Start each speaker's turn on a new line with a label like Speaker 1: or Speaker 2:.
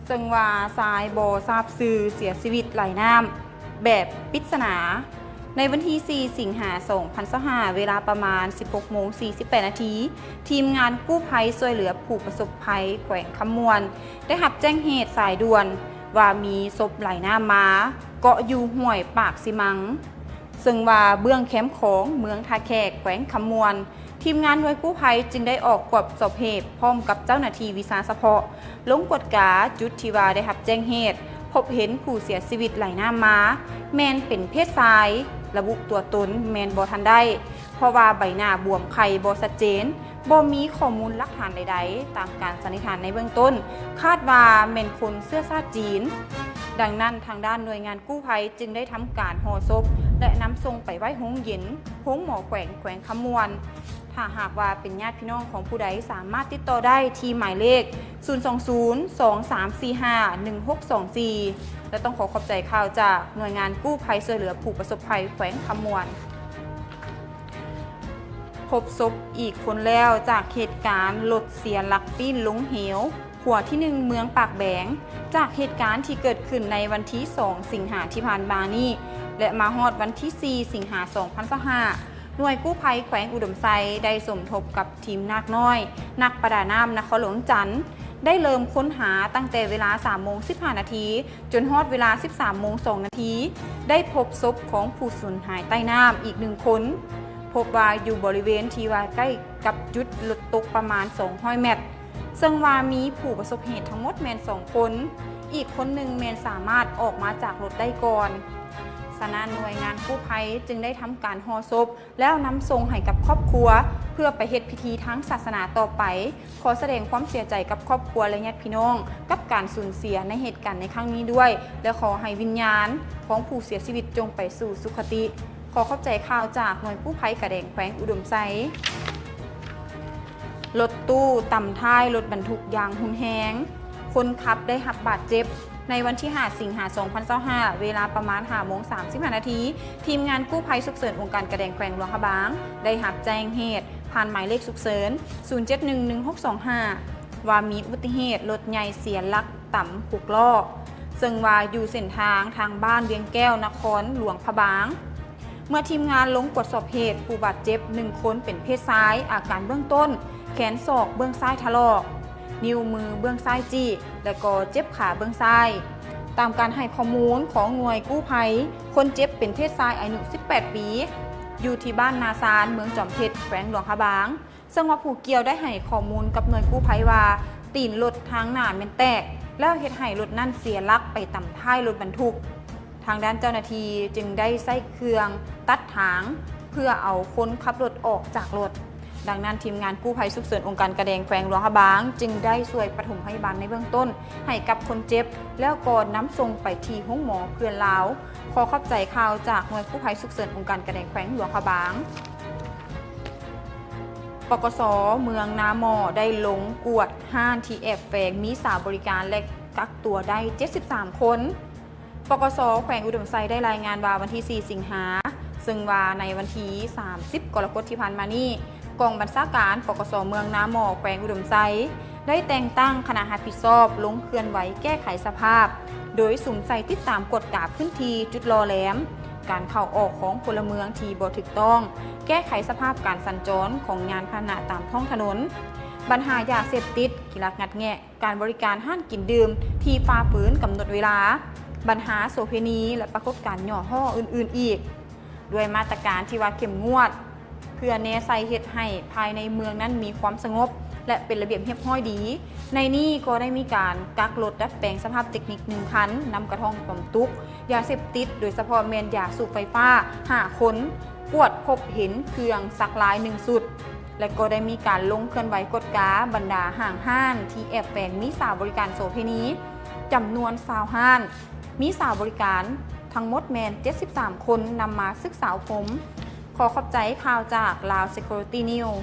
Speaker 1: ซึ่งว่าทรายโบทราบซื่อเสียชีวิตไหลน้ำแบบปริศนาในวันที่ 4 สิงหาคม 2025 เวลาประมาณ 16:48 นาทีทีมงานกู้ภัยช่วยเหลือผู้ประสบภัยแขวงคำมวนได้รับแจ้งเหตุสายด่วนว่ามีศพไหลน้ำมาเกาะอยู่ห้วยปากสิมังซึ่งว่าเบื้องแคมป์ของเมืองท่าแขกแขวงคำมวนทีมงานหน่วยกู้ภัยจึงได้ออกกวดสอบเหตุพร้อมกับเจ้าหน้าที่วิสาเฉพาะลงกวดกาจุดที่ว่าได้รับแจ้งเหตุพบเห็นผู้เสียชีวิตไหลน้ำมาแมนเป็นเพศชายระบุตัวตนแมนบ่ทันได้เพราะว่าใบหน้าบวมไข่บ่ชัดเจนบ่มีข้อมูลหลักฐานใดๆตามการสันนิษฐานในเบื้องต้นคาดว่าแม่นคนเสื้อชาติจีนดังนั้นทางด้านหน่วยงานกู้ภัยจึงได้ทำการห่อศพและนำส่งไปไว้โรงเย็นโรงหมอแขวงคำมวนถ้าหากว่าเป็นญาติพี่น้องของผู้ใดสามารถติดต่อได้ที่หมายเลข 020-2345-1624 และต้องขอบใจข่าวจากหน่วยงานกู้ภัยช่วยเหลือผู้ประสบภัยแขวงคำมวนพบศพอีกคนแล้วจากเหตุการณ์รถเสียหลักปิ้นลงเหวหัวที่ 1 เมืองปากแบงจากเหตุการณ์ที่เกิดขึ้นในวันที่ 2 สิงหาที่ผ่านมานี้และมาฮอดวันที่ 4 สิงหาคม 2025 หน่วยกู้ภัยแขวงอุดมไซได้สมทบกับทีมนาคน้อยนักประดาน้ำนครหลวงจันทร์ได้เริ่มค้นหาตั้งแต่เวลา 3:15 นาทีจนฮอดเวลา 13:02 นาทีได้พบศพของผู้สูญหายใต้น้ำอีก1 คนพบว่าอยู่บริเวณที่ว่าใกล้กับจุดรถตกประมาณ200 เมตรซึ่งว่ามีผู้ประสบเหตุทั้งหมดแมน2 คนอีกคนหนึ่งแมนสามารถออกมาจากรถได้ก่อนฉะนั้นหน่วยงานกู้ภัยจึงได้ทำการห่อศพแล้วนำส่งให้กับครอบครัวเพื่อไปเฮ็ดพิธีทางศาสนาต่อไปขอแสดงความเสียใจกับครอบครัวและญาติพี่น้องกับการสูญเสียในเหตุการณ์ในครั้งนี้ด้วยและขอให้วิญญาณของผู้เสียชีวิตจงไปสู่สุคติขอขอบใจข่าวจากหน่วยกู้ภัยกระแดงแขวงอุดมไซรถตู้ต่ำท้ายรถบรรทุกยางหุนแหงคนขับได้รับบาดเจ็บในวันที่ 5 สิงหาคม 2025 เวลาประมาณ 5:35 นาทีทีมงานกู้ภัยฉุกเฉินองค์การกระแดงแขวงหลวงพระบางได้รับแจ้งเหตุผ่านหมายเลขฉุกเฉิน 0711-625 ว่ามีอุบัติเหตุรถใหญ่เสียหลักต่ำ6 ล้อซึ่งว่าอยู่เส้นทางบ้านเวียงแก้วนครหลวงพระบางเมื่อทีมงานลงตรวจสอบเหตุผู้บาดเจ็บ1 คนเป็นเพศชายอาการเบื้องต้นแขนศอกเบื้องซ้ายถลอกนิ้วมือเบื้องซ้ายจี้และก็เจ็บขาเบื้องซ้ายตามการให้ข้อมูลของหน่วยกู้ภัยคนเจ็บเป็นเพศชายอายุ 18 ปีอยู่ที่บ้านนาซานเมืองจอมเพชรแขวงหลวงพระบางซึ่งว่าผู้เกี่ยวได้ให้ข้อมูลกับหน่วยกู้ภัยว่าตีนรถทางหน้าแม่นแตกแล้วเฮ็ดให้รถนั่นเสียหลักไปต่ำท้ายรถบรรทุกทางด้านเจ้าหน้าที่จึงได้ใช้เครื่องตัดถางเพื่อเอาคนขับรถออกจากรถดังนั้นทีมงานกู้ภัยฉุกเฉินองค์การกระแดงแขวงหลวงพระบางจึงได้ช่วยปฐมพยาบาลในเบื้องต้นให้กับคนเจ็บแล้วก็นำส่งไปที่ห้องหมอเพื่อนลาวขอขอบใจข่าวจากหน่วยกู้ภัยฉุกเฉินองค์การกระแดงแขวงหลวงพระบางปกส.เมืองนาหมอได้ลงกวดห้างที่แอบแฝงมีสาวบริการและกักตัวได้73 คนปกส.แขวงอุดมไซได้รายงานว่าวันที่ 4 สิงหาซึ่งว่าในวันที่ 30 กรกฎาคมที่ผ่านมานี้กองบัญชาการปกส.เมืองนาหมอแขวงอุดมไซได้แต่งตั้งคณะรับผิดชอบลงเคลื่อนไหวแก้ไขสภาพโดยสุ่มใส่ติดตามกฎกาพื้นที่จุดรอแหลมการเข้าออกของพลเมืองที่บ่ถูกต้องแก้ไขสภาพการสัญจรของงานพาหนะตามท้องถนนปัญหายาเสพติดกีฬางัดแงะการบริการห้านกินดื่มที่ฝ่าฝืนกำหนดเวลาปัญหาโสเภณีและปรากฏการณ์ย่อห่ออื่นๆอีกด้วยมาตรการที่ว่าเข้มงวดเพื่อแนใส่เฮ็ดให้ภายในเมืองนั้นมีความสงบและเป็นระเบียบเรียบร้อยดีในนี้ก็ได้มีการกักรถดัดแปลงสภาพเทคนิค1 คันนำกระท่อมปมตุกยาเสพติดโดยเฉพาะเมนยาสูบไฟฟ้า5 คนกวดพบเห็นเครื่องซักลาย1 สุดและก็ได้มีการลงเคลื่อนไหวกฎกาบรรดาห้างห้านที่แอบแฝงมีสาวบริการโสเภณีจำนวน20 ห้านมีสาวบริการทั้งหมดแมน73 คนนำมาศึกษาผมขอขอบใจข่าวจากลาว Security News